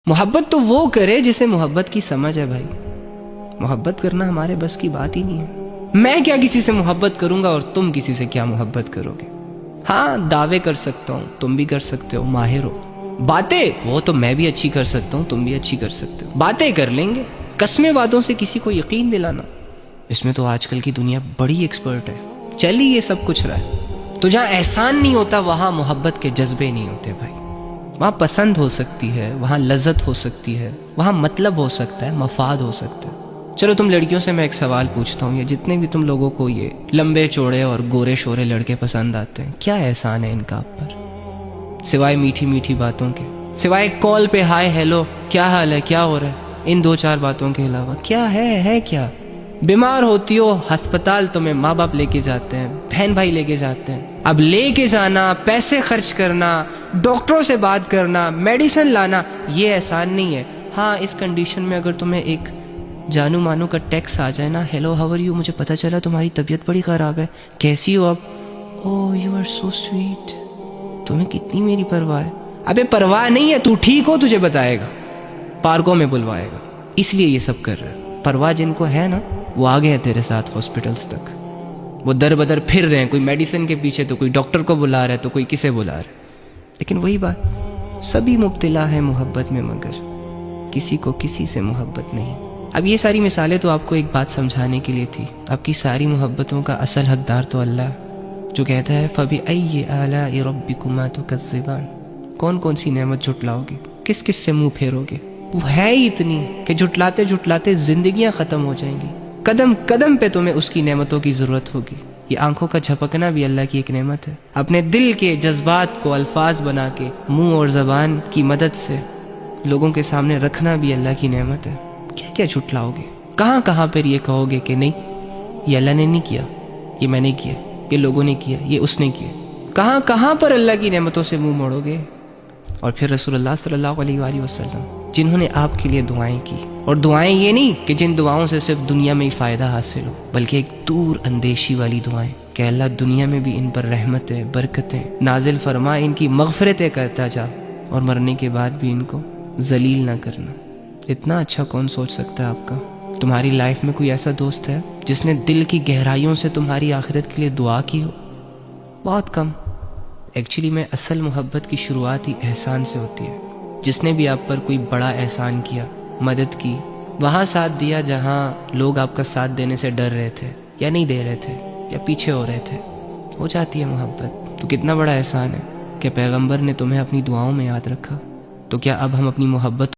محبت تو وہ کرے جسے محبت کی سمجھ ہے بھائی. محبت کرنا ہمارے بس کی بات ہی نہیں ہے. میں کیا کسی سے محبت کروں گا اور تم کسی سے کیا محبت کرو گے. ہاں دعوے کر سکتا ہوں, تم بھی کر سکتے ہو, ماہر ہو. باتیں وہ تو میں بھی اچھی کر سکتا ہوں, تم بھی اچھی کر سکتے ہو. باتیں کر لیں گے. قسمیں وعدوں سے کسی کو یقین دلانا, اس میں تو آج کل کی دنیا بڑی ایکسپرٹ ہے. چلی یہ سب کچھ رہا ہے. تو جہاں احسان نہیں ہوتا وہاں محبت کے جذبے نہیں ہوتے بھائی. وہاں پسند ہو سکتی ہے, وہاں لذت ہو سکتی ہے, وہاں مطلب ہو سکتا ہے, مفاد ہو سکتا ہے. چلو تم لڑکیوں سے میں ایک سوال پوچھتا ہوں, یہ جتنے بھی تم لوگوں کو یہ لمبے چوڑے اور گورے شورے لڑکے پسند آتے ہیں, کیا احسان ہے ان کا آپ پر سوائے میٹھی میٹھی باتوں کے, سوائے کال پہ ہائے ہیلو کیا حال ہے کیا ہو رہا ہے, ان دو چار باتوں کے علاوہ کیا ہے کیا؟ بیمار ہوتی ہو ہسپتال تمہیں ماں باپ لے کے جاتے ہیں, بہن بھائی لے کے جاتے ہیں. اب لے کے جانا, پیسے خرچ کرنا, ڈاکٹروں سے بات کرنا, میڈیسن لانا, یہ احسان نہیں ہے. ہاں اس کنڈیشن میں اگر تمہیں ایک جانو مانو کا ٹیکس آ جائے نا, ہیلو ہاؤ آر یو, مجھے پتہ چلا تمہاری طبیعت بڑی خراب ہے, کیسی ہو اب؟ اوہ یو آر سو سویٹ, تمہیں کتنی میری پرواہ ہے. ابے پرواہ نہیں ہے, تو ٹھیک ہو تجھے بتائے گا, پارکوں میں بلوائے گا. اس لیے یہ سب کر رہا ہے. پرواہ جن کو ہے نا وہ آگے ہیں تیرے ساتھ ہاسپٹلز تک, وہ در بدر پھر رہے ہیں, کوئی میڈیسن کے پیچھے, تو کوئی ڈاکٹر کو بلا رہا ہے, تو کوئی کسے بلا رہا ہے. لیکن وہی بات, سبھی مبتلا ہے محبت میں مگر کسی کو کسی سے محبت نہیں. اب یہ ساری مثالیں تو آپ کو ایک بات سمجھانے کے لیے تھی. آپ کی ساری محبتوں کا اصل حقدار تو اللہ ہے, جو کہتا ہے فَبِأَيِّ آلَاءِ رَبِّكُمَا تُكَذِّبَانِ, کون کون سی نعمت جھٹلاؤ گے, کس کس سے منہ پھیرو گے. وہ ہے ہی اتنی کہ جھٹلاتے جھٹلاتے زندگیاں ختم ہو جائیں گی. قدم قدم پہ تمہیں اس کی نعمتوں کی ضرورت ہوگی. یہ آنکھوں کا جھپکنا بھی اللہ کی ایک نعمت ہے. اپنے دل کے جذبات کو الفاظ بنا کے منہ اور زبان کی مدد سے لوگوں کے سامنے رکھنا بھی اللہ کی نعمت ہے. کیا کیا جھٹلاؤ گے, کہاں کہاں پر یہ کہو گے کہ نہیں یہ اللہ نے نہیں کیا, یہ میں نے کیا, یہ لوگوں نے کیا, یہ اس نے کیا. کہاں کہاں پر اللہ کی نعمتوں سے منہ موڑو گے. اور پھر رسول اللہ صلی اللہ علیہ وآلہ وسلم جنہوں نے آپ کے لیے دعائیں کی, اور دعائیں یہ نہیں کہ جن دعاؤں سے صرف دنیا میں ہی فائدہ حاصل ہو, بلکہ ایک دور اندیشی والی دعائیں کہ اللہ دنیا میں بھی ان پر رحمتیں برکتیں نازل فرما, ان کی مغفرتیں کرتا جا, اور مرنے کے بعد بھی ان کو ذلیل نہ کرنا. اتنا اچھا کون سوچ سکتا ہے آپ کا؟ تمہاری لائف میں کوئی ایسا دوست ہے جس نے دل کی گہرائیوں سے تمہاری آخرت کے لیے دعا کی ہو؟ بہت کم. ایکچولی میں اصل محبت کی شروعات ہی احسان سے ہوتی ہے. جس نے بھی آپ پر کوئی بڑا احسان کیا, مدد کی, وہاں ساتھ دیا جہاں لوگ آپ کا ساتھ دینے سے ڈر رہے تھے یا نہیں دے رہے تھے یا پیچھے ہو رہے تھے, ہو جاتی ہے محبت. تو کتنا بڑا احسان ہے کہ پیغمبر نے تمہیں اپنی دعاؤں میں یاد رکھا. تو کیا اب ہم اپنی محبت